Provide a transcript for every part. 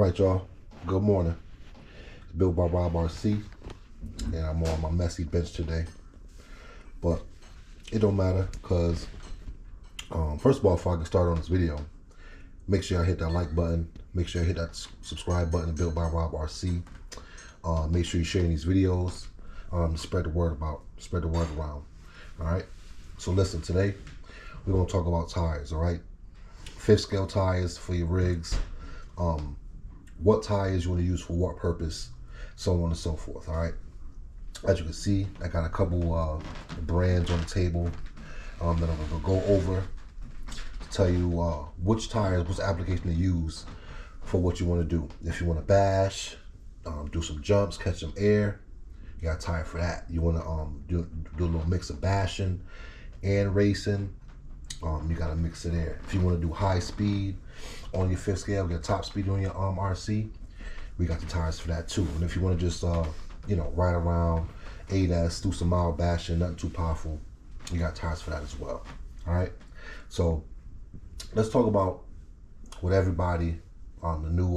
Alright, y'all. Good morning. It's built by Rob RC, and I'm on my messy bench today. But it don't matter, because first of all, before I get started on this video, make sure I hit that like button. Make sure I hit that subscribe button, built by Rob RC. Make sure you're sharing these videos. Spread the word around. Alright? So listen, today we're going to talk about tires, alright? 5th scale tires for your rigs. What tires you want to use for what purpose, so on and so forth. All right, as you can see, I got a couple brands on the table that I'm going to go over to tell you which tires, which application to use for what you want to do. If you want to bash, do some jumps, catch some air, you got a tire for that. You want to do a little mix of bashing and racing, you got to mix it there. If you want to do high speed on your 5th scale, get top speed on your RC, we got the tires for that too. And if you want to just ride around 8S, do some mild bashing, nothing too powerful, you got tires for that as well. All right, so let's talk about what everybody on the new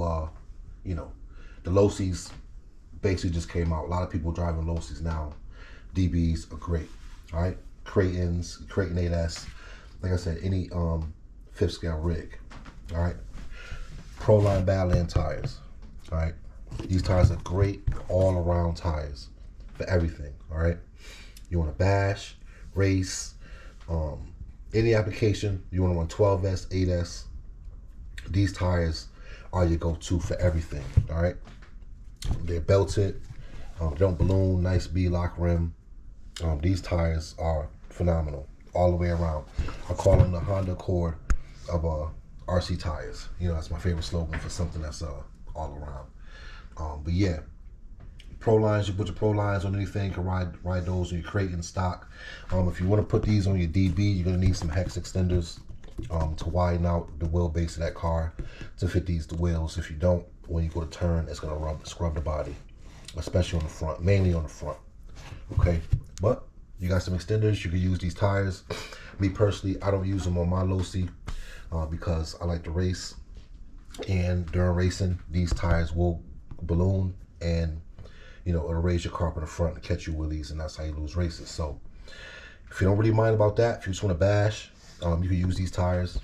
the low-Cs basically just came out. A lot of people driving low-Cs now. DBs are great. All right, Kraton 8S, like I said, any 5th scale rig. All right, Proline Badland tires. All right, these tires are great all-around tires for everything. All right, you want to bash, race, any application. You want to run 12S, 8S. These tires are your go-to for everything. All right, they're belted, don't balloon, nice B-lock rim. These tires are phenomenal all the way around. I call them the Honda Accord of RC tires. You know, that's my favorite slogan for something that's all around. But yeah, Pro lines, you put your Pro lines on anything, you can ride those on your Kraton stock. If you want to put these on your DB, you're gonna need some hex extenders to widen out the wheelbase of that car to fit the wheels. If you don't, when you go to turn, it's gonna scrub the body, especially on the front, mainly on the front. Okay, but you got some extenders, you can use these tires. Me personally, I don't use them on my low-C because I like to race, and during racing, these tires will balloon, and it'll raise your car up in the front and catch you wheelies, and that's how you lose races. So if you don't really mind about that, if you just want to bash, you can use these tires.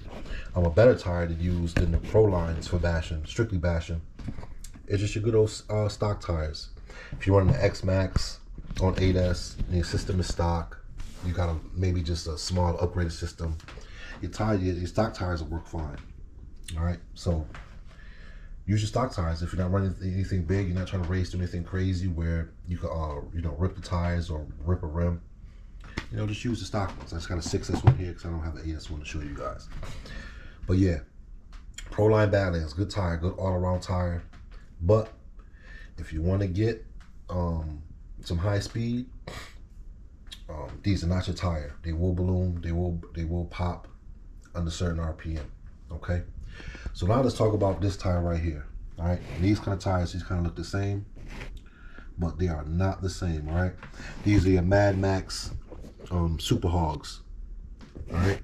A better tire to use than the Pro lines for bashing, strictly bashing, it's just your good old stock tires. If you're running the X-Max on 8S and your system is stock, you got maybe just a small upgraded system, your stock tires will work fine. All right, so use your stock tires. If you're not running anything big, you're not trying to race, do anything crazy where you can rip the tires or rip a rim, just use the stock ones. I just got a 6S one here because I don't have the 8S one to show you guys. But yeah, Proline Badlands, good tire, good all-around tire. But if you want to get some high speed, these are not your tire. They will balloon, they will pop under certain RPM. Okay, so now let's talk about this tire right here. All right, these kind of tires, these kind of look the same, but they are not the same. All right, these are your Mad Max Super Hogs. All right,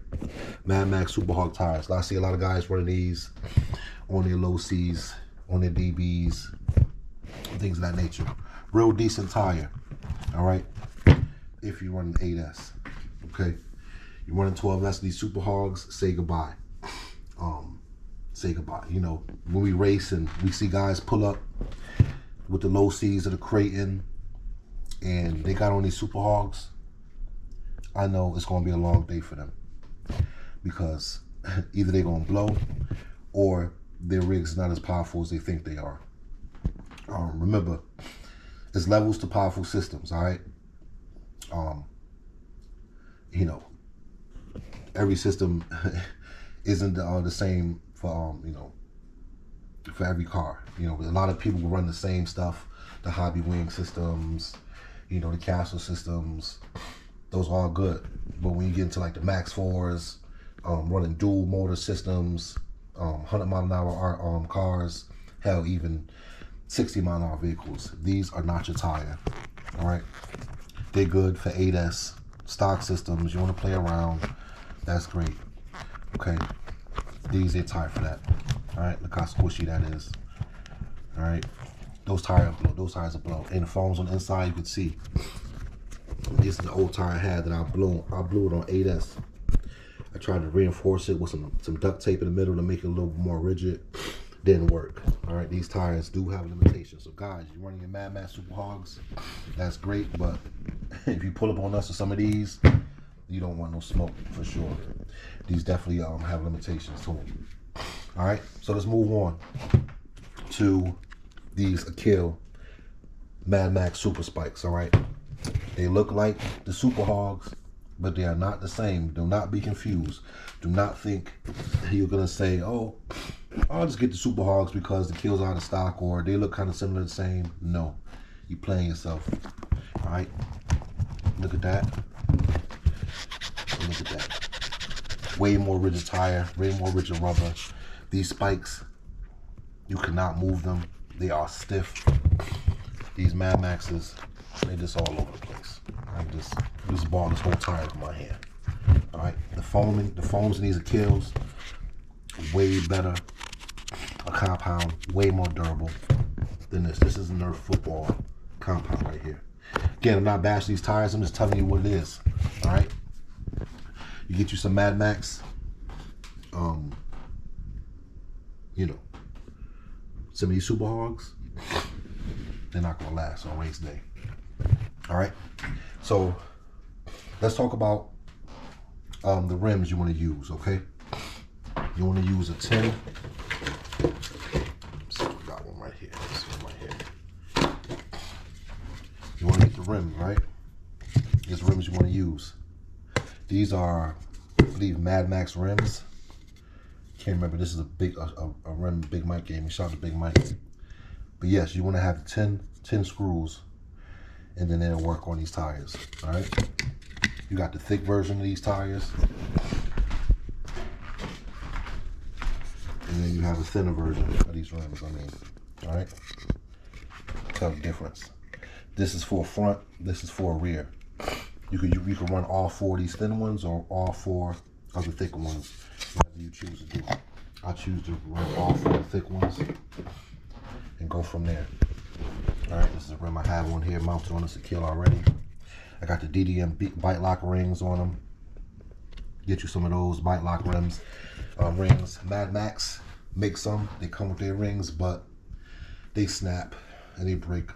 Mad Max Super Hog tires. I see a lot of guys running these on their low-Cs, on their DBs, things of that nature. Real decent tire. All right, if you're running 8S, okay, you're running 12S, these Super Hogs, say goodbye. Say goodbye. When we race and we see guys pull up with the low-Cs of the Kraton and they got on these Super Hogs, I know it's gonna be a long day for them, because either they're gonna blow or their rig's not as powerful as they think they are. Remember, there's levels to powerful systems. All right, every system isn't the same for for every car. A lot of people will run the same stuff, the hobby wing systems, the castle systems. Those are all good, but when you get into like the Max 4s, running dual motor systems, 100-mile-an-hour cars, hell, even 60-mile-an-hour vehicles, these are not your tire. All right, they're good for 8S stock systems. You want to play around, that's great. Okay, these are tire for that. All right, look how squishy that is. All right, those tires are blown. And the foams on the inside, you can see. This is the old tire I had that I blew it on 8S. I tried to reinforce it with some duct tape in the middle to make it a little more rigid. Didn't work. All right, these tires do have limitations. So guys, you're running your Mad Max Super Hogs, that's great, but if you pull up on us with some of these, you don't want no smoke for sure. These definitely have limitations to them. All right, so let's move on to these Akil Mad Max Super Spikes. All right, they look like the Super Hogs, but they are not the same. Do not be confused. Do not think you're gonna say, oh, I'll just get the Super Hogs because the Akil's out of stock or they look kind of similar, the same. No, you're playing yourself. All right, look at that. Look at that. Way more rigid tire, way more rigid rubber. These spikes, you cannot move them. They are stiff. These Mad Maxes, they're just all over the place. I just bought this whole tire in my hand. All right, the foams in these Akils, way better. A compound, way more durable than this. This is a Nerf football compound right here. Again, I'm not bashing these tires. I'm just telling you what it is. All right. You get you some Mad Max, you know, some of these Super Hogs, they're not gonna last on race day. All right, so let's talk about the rims you want to use. Okay, you want to use a 10. So we got one right here. This one right here. You want to get the rims, right? These rims you want to use. These are, I believe, Mad Max rims. Can't remember. This is a rim Big Mike gave me. Shout out to Big Mike. But yes, you want to have 10 screws, and then it'll work on these tires. All right. You got the thick version of these tires, and then you have a thinner version of these rims. I mean, all right. Tell the difference. This is for front. This is for rear. You can run all 4 of these thin ones or all 4 of the thick ones, whatever you choose to do. I choose to run all 4 of the thick ones and go from there. All right, this is a rim I have on here mounted on this Akil already. I got the DDM bite lock rings on them. Get you some of those bite lock rings. Mad Max makes some. They come with their rings, but they snap and they break.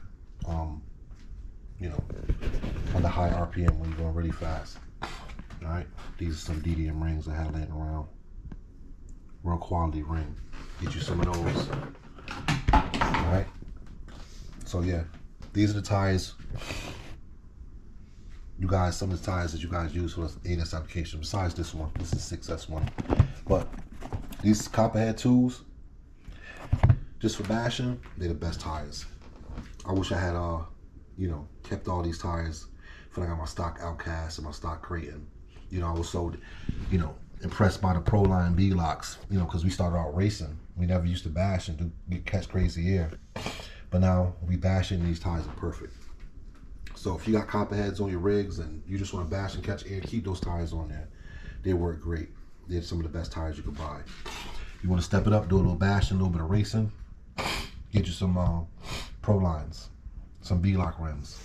You know, on the high RPM when you're going really fast. All right, these are some DDM rings I have laying around. Real quality ring. Get you some of those. All right. So yeah, these are the tires. You guys, some of the tires that you guys use for this 8S application. Besides this one, this is 6S one. But these Copperhead 2s, just for bashing, they're the best tires. I wish I had you know, kept all these tires for like my stock Outcast and my stock Kraton. You know, I was so, you know, impressed by the Proline B locks, you know, because we started out racing. We never used to bash and catch crazy air. But now we bashing, these tires are perfect. So if you got Copperheads on your rigs and you just want to bash and catch air, keep those tires on there. They work great. They're some of the best tires you could buy. You want to step it up, do a little bashing, a little bit of racing, get you some Prolines. Some B-lock rims.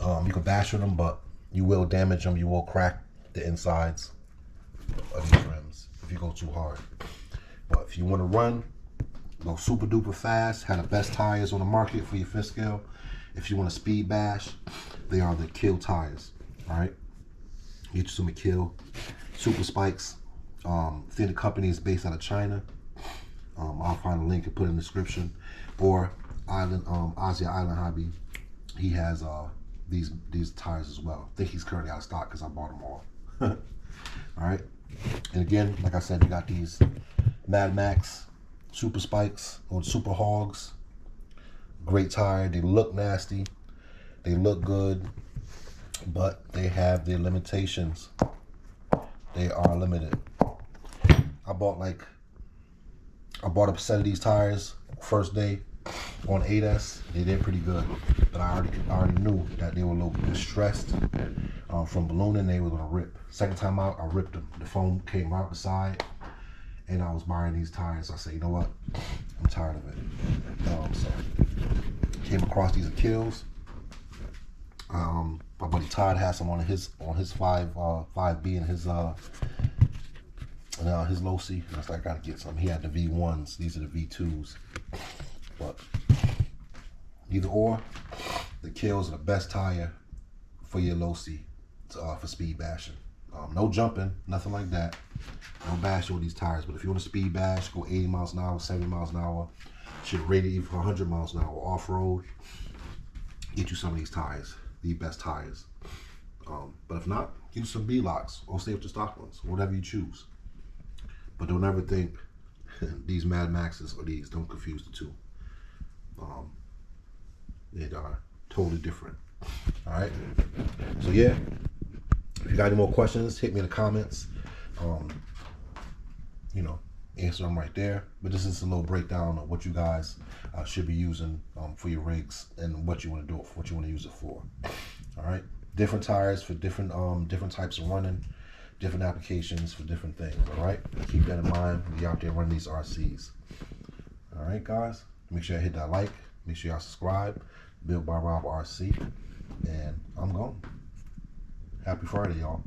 You can bash with them, but you will damage them. You will crack the insides of these rims if you go too hard. But if you want to run, go super duper fast, have the best tires on the market for your fifth scale. If you want to speed bash, they are the Akil tires. All right, get you some Akil Super Spikes. I think the company is based out of China. I'll find a link and put it in the description. Or Asia Island Hobby, he has these tires as well. I think he's currently out of stock because I bought them all. All right, and again, like I said, you got these Mad Max Super Spikes or Super Hogs. Great tire. They look nasty. They look good, but they have their limitations. They are limited. I bought a set of these tires first day on 8S. They did pretty good, but I already knew that they were a little bit stressed from ballooning. They were gonna rip. Second time out, I ripped them. The foam came out the side, and I was buying these tires. I said, you know what? I'm I'm tired of it. So came across these Achilles. My buddy Todd has some on his 5B and his low C. And I was like, I gotta get some. He had the V1s. These are the V2s. But either or, the Achilles are the best tire for your low C for speed bashing. No jumping, nothing like that. No bashing with these tires. But if you want to speed bash, go 80 miles an hour, 70 miles an hour. Should rate it even for 100 miles an hour off road. Get you some of these tires, the best tires. But if not, get you some B-locks or stay with the stock ones, whatever you choose. But don't ever think these Mad Maxes or these. Don't confuse the two. They are totally different. All right. So yeah, if you got any more questions, hit me in the comments. You know, answer them right there. But this is a little breakdown of what you guys should be using for your rigs and what you want to do it for, what you want to use it for. All right. Different tires for different types of running, different applications for different things. All right. Keep that in mind when you're out there running these RCs. All right, guys. Make sure you hit that like. Make sure y'all subscribe. Built by Rob RC. And I'm gone. Happy Friday, y'all.